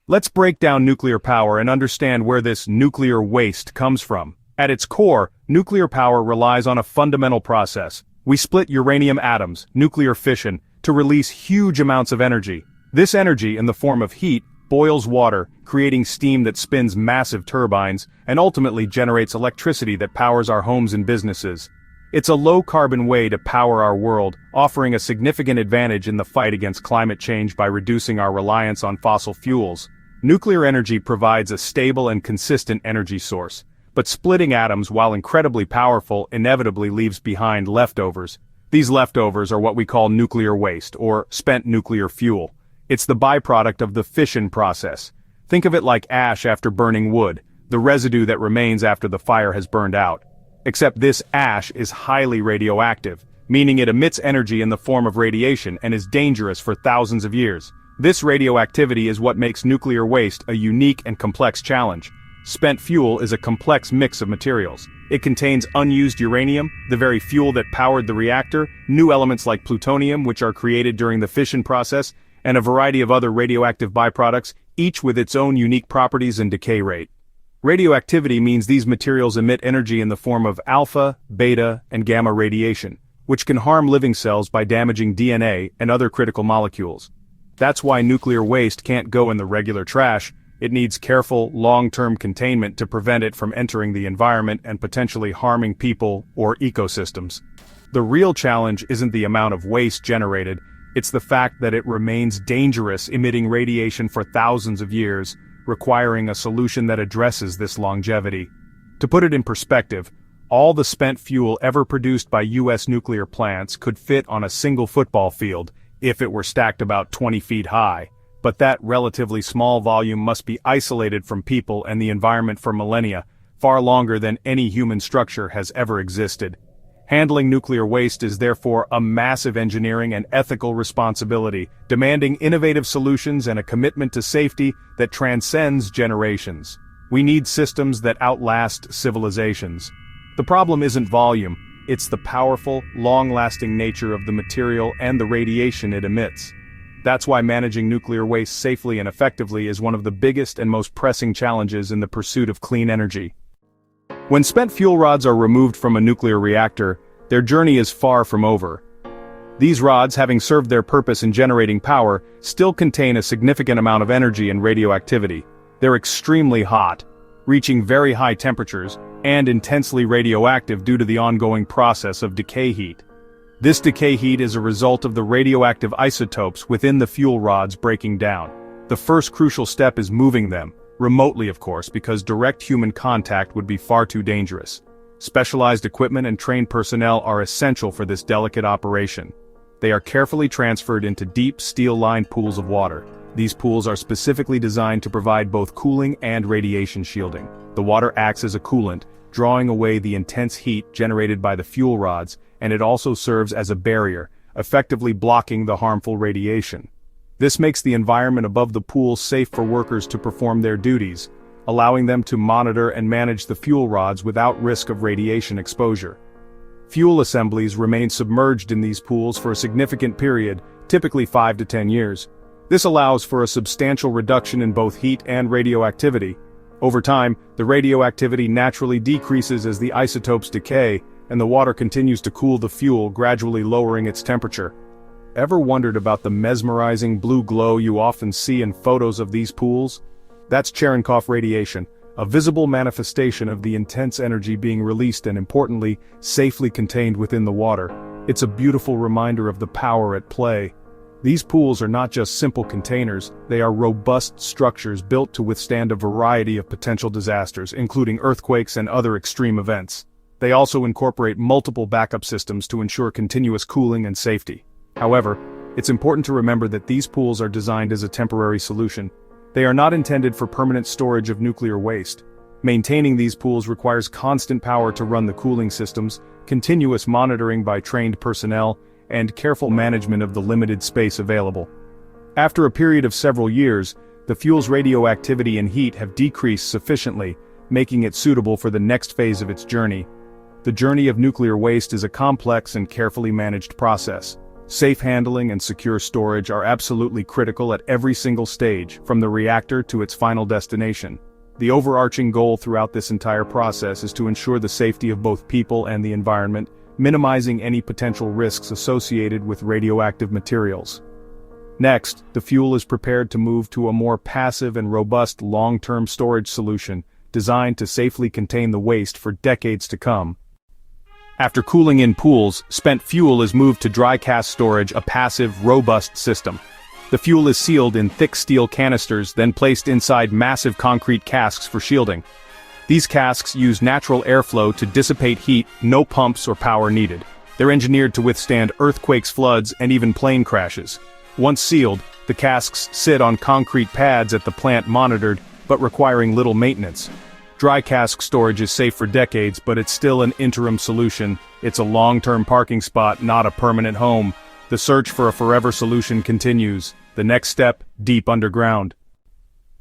Let's break down nuclear power and understand where this nuclear waste comes from. At its core, nuclear power relies on a fundamental process. We split uranium atoms, nuclear fission, to release huge amounts of energy. This energy, in the form of heat, boils water, creating steam that spins massive turbines, and ultimately generates electricity that powers our homes and businesses. It's a low-carbon way to power our world, offering a significant advantage in the fight against climate change by reducing our reliance on fossil fuels. Nuclear energy provides a stable and consistent energy source, but splitting atoms, while incredibly powerful, inevitably leaves behind leftovers. These leftovers are what we call nuclear waste, or spent nuclear fuel. It's the byproduct of the fission process. Think of it like ash after burning wood, the residue that remains after the fire has burned out. Except this ash is highly radioactive, meaning it emits energy in the form of radiation and is dangerous for thousands of years. This radioactivity is what makes nuclear waste a unique and complex challenge. Spent fuel is a complex mix of materials. It contains unused uranium, the very fuel that powered the reactor, new elements like plutonium which are created during the fission process, and a variety of other radioactive byproducts, each with its own unique properties and decay rate. Radioactivity means these materials emit energy in the form of alpha, beta, and gamma radiation, which can harm living cells by damaging DNA and other critical molecules. That's why nuclear waste can't go in the regular trash. It needs careful, long-term containment to prevent it from entering the environment and potentially harming people or ecosystems. The real challenge isn't the amount of waste generated, it's the fact that it remains dangerous, emitting radiation for thousands of years, requiring a solution that addresses this longevity. To put it in perspective, all the spent fuel ever produced by U.S. nuclear plants could fit on a single football field, if it were stacked about 20 feet high. But that relatively small volume must be isolated from people and the environment for millennia, far longer than any human structure has ever existed. Handling nuclear waste is therefore a massive engineering and ethical responsibility, demanding innovative solutions and a commitment to safety that transcends generations. We need systems that outlast civilizations. The problem isn't volume, it's the powerful, long-lasting nature of the material and the radiation it emits. That's why managing nuclear waste safely and effectively is one of the biggest and most pressing challenges in the pursuit of clean energy. When spent fuel rods are removed from a nuclear reactor, their journey is far from over. These rods, having served their purpose in generating power, still contain a significant amount of energy and radioactivity. They're extremely hot, reaching very high temperatures, and intensely radioactive due to the ongoing process of decay heat. This decay heat is a result of the radioactive isotopes within the fuel rods breaking down. The first crucial step is moving them, remotely of course, because direct human contact would be far too dangerous. Specialized equipment and trained personnel are essential for this delicate operation. They are carefully transferred into deep, steel-lined pools of water. These pools are specifically designed to provide both cooling and radiation shielding. The water acts as a coolant, drawing away the intense heat generated by the fuel rods, and it also serves as a barrier, effectively blocking the harmful radiation. This makes the environment above the pool safe for workers to perform their duties, allowing them to monitor and manage the fuel rods without risk of radiation exposure. Fuel assemblies remain submerged in these pools for a significant period, typically 5 to 10 years. This allows for a substantial reduction in both heat and radioactivity. Over time, the radioactivity naturally decreases as the isotopes decay, and the water continues to cool the fuel, gradually lowering its temperature. Ever wondered about the mesmerizing blue glow you often see in photos of these pools? That's Cherenkov radiation, a visible manifestation of the intense energy being released and, importantly, safely contained within the water. It's a beautiful reminder of the power at play. These pools are not just simple containers, they are robust structures built to withstand a variety of potential disasters, including earthquakes and other extreme events. They also incorporate multiple backup systems to ensure continuous cooling and safety. However, it's important to remember that these pools are designed as a temporary solution. They are not intended for permanent storage of nuclear waste. Maintaining these pools requires constant power to run the cooling systems, continuous monitoring by trained personnel, and careful management of the limited space available. After a period of several years, the fuel's radioactivity and heat have decreased sufficiently, making it suitable for the next phase of its journey. The journey of nuclear waste is a complex and carefully managed process. Safe handling and secure storage are absolutely critical at every single stage, from the reactor to its final destination. The overarching goal throughout this entire process is to ensure the safety of both people and the environment, minimizing any potential risks associated with radioactive materials. Next, the fuel is prepared to move to a more passive and robust long-term storage solution, designed to safely contain the waste for decades to come. After cooling in pools, spent fuel is moved to dry cask storage, a passive, robust system. The fuel is sealed in thick steel canisters, then placed inside massive concrete casks for shielding. These casks use natural airflow to dissipate heat, no pumps or power needed. They're engineered to withstand earthquakes, floods, and even plane crashes. Once sealed, the casks sit on concrete pads at the plant, monitored, but requiring little maintenance. Dry cask storage is safe for decades, but it's still an interim solution. It's a long-term parking spot, not a permanent home. The search for a forever solution continues. The next step, deep underground.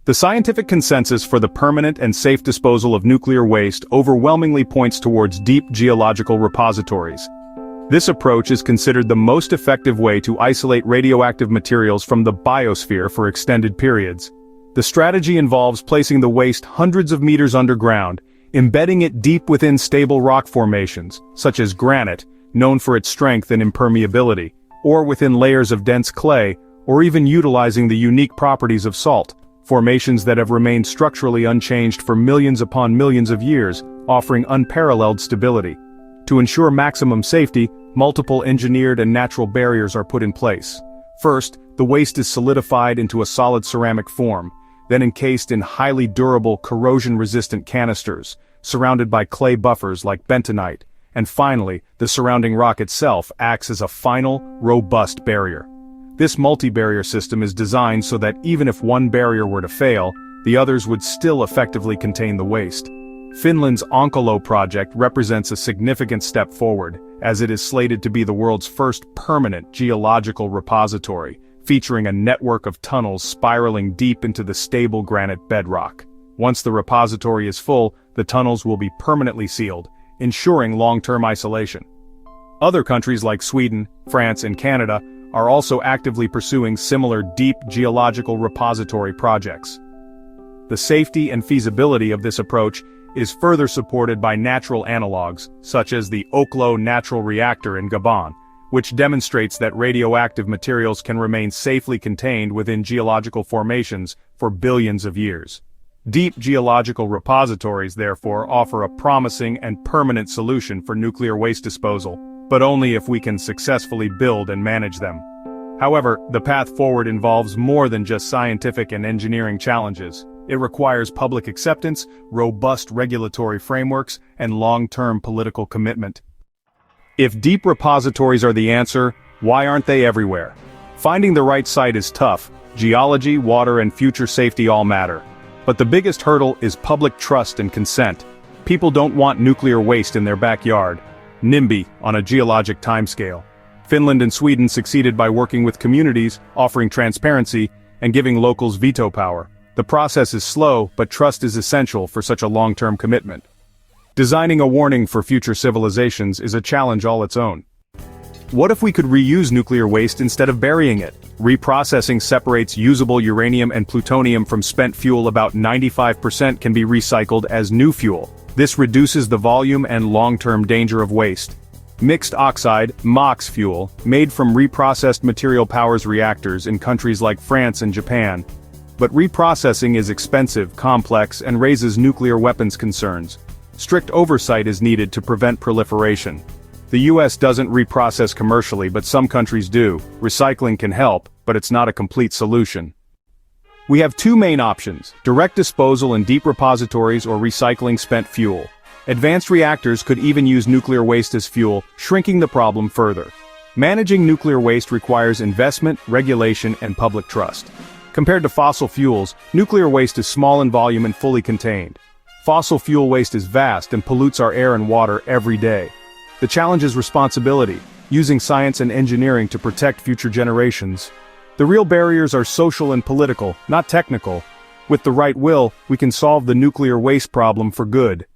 The scientific consensus for the permanent and safe disposal of nuclear waste overwhelmingly points towards deep geological repositories. This approach is considered the most effective way to isolate radioactive materials from the biosphere for extended periods. The strategy involves placing the waste hundreds of meters underground, embedding it deep within stable rock formations, such as granite, known for its strength and impermeability, or within layers of dense clay, or even utilizing the unique properties of salt, formations that have remained structurally unchanged for millions upon millions of years, offering unparalleled stability. To ensure maximum safety, multiple engineered and natural barriers are put in place. First, the waste is solidified into a solid ceramic form, then encased in highly durable, corrosion-resistant canisters, surrounded by clay buffers like bentonite, and finally, the surrounding rock itself acts as a final, robust barrier. This multi-barrier system is designed so that even if one barrier were to fail, the others would still effectively contain the waste. Finland's Onkalo project represents a significant step forward, as it is slated to be the world's first permanent geological repository, featuring a network of tunnels spiraling deep into the stable granite bedrock. Once the repository is full, the tunnels will be permanently sealed, ensuring long-term isolation. Other countries like Sweden, France, and Canada are also actively pursuing similar deep geological repository projects. The safety and feasibility of this approach is further supported by natural analogs, such as the Oklo natural reactor in Gabon, which demonstrates that radioactive materials can remain safely contained within geological formations for billions of years. Deep geological repositories, therefore, offer a promising and permanent solution for nuclear waste disposal, but only if we can successfully build and manage them. However, the path forward involves more than just scientific and engineering challenges. It requires public acceptance, robust regulatory frameworks, and long-term political commitment. If deep repositories are the answer, why aren't they everywhere? Finding the right site is tough. Geology, water, and future safety all matter. But the biggest hurdle is public trust and consent. People don't want nuclear waste in their backyard. NIMBY on a geologic timescale. Finland and Sweden succeeded by working with communities, offering transparency, and giving locals veto power. The process is slow, but trust is essential for such a long-term commitment. Designing a warning for future civilizations is a challenge all its own. What if we could reuse nuclear waste instead of burying it? Reprocessing separates usable uranium and plutonium from spent fuel. About 95% can be recycled as new fuel. This reduces the volume and long-term danger of waste. Mixed oxide, MOX fuel, made from reprocessed material powers reactors in countries like France and Japan. But reprocessing is expensive, complex, and raises nuclear weapons concerns. Strict oversight is needed to prevent proliferation. The US doesn't reprocess commercially, but some countries do. Recycling can help, but it's not a complete solution. We have two main options: direct disposal in deep repositories or recycling spent fuel. Advanced reactors could even use nuclear waste as fuel, shrinking the problem further. Managing nuclear waste requires investment, regulation, and public trust. Compared to fossil fuels, nuclear waste is small in volume and fully contained. Fossil fuel waste is vast and pollutes our air and water every day. The challenge is responsibility, using science and engineering to protect future generations. The real barriers are social and political, not technical. With the right will, we can solve the nuclear waste problem for good.